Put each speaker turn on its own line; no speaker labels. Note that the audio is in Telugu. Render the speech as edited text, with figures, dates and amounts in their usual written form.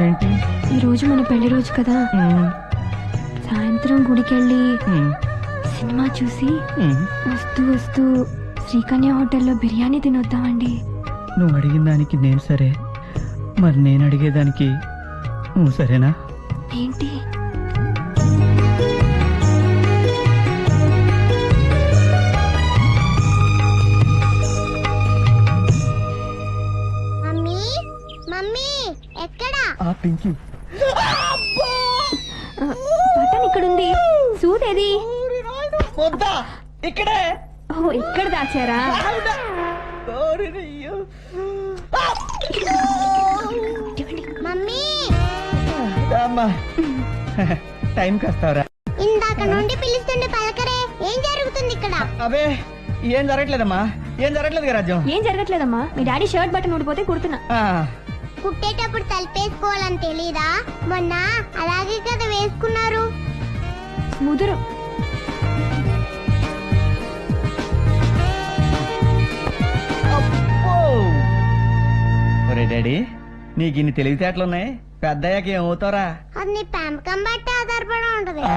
ఏంటి?
ఈ రోజు మన పెళ్లి రోజు కదా, సాయంత్రం గుడికెళ్ళి సినిమా చూసి వస్తూ వస్తూ శ్రీకన్య హోటల్లో బిర్యానీ తినొద్దామండి.
నువ్వు అడిగిన దానికి నేను సరే, మరి నేను అడిగేదానికి నువ్వు సరేనా?
ఏంటి?
మమ్మీ మమ్మీ ఎక్కడా?
పింకీ
బటన్ ఇక్కడుంది, సూదేది?
వద్దా ఇక్కడే.
ఓ ఇక్కడ దాచారా?
Mummy
time కాస్తావరా?
ఇందాక నుండి పిలుస్తుండే పలకరే, ఏం జరుగుతుంది ఇక్కడ?
అవే ఏం జరగట్లేదమ్మా, ఏం జరగట్లేదు రాజ్యం.
ఏం జరగట్లేదమ్మా, మీ డాడీ షర్ట్ బటన్ ఊడిపోతే కుడుతున్నా.
కుట్టేటప్పుడు తలిపేసుకోవాలని తెలీదా? మొన్న అలాగే కదా వేసుకున్నారు.
ముదురు
ఒరే డాడీ, నీకు ఇన్ని తెలివితేటలున్నాయి, పెద్దయ్యాక ఏమవుతారా?
అది నీ పెంపకం బట్టి ఆధారపడి ఉంటది.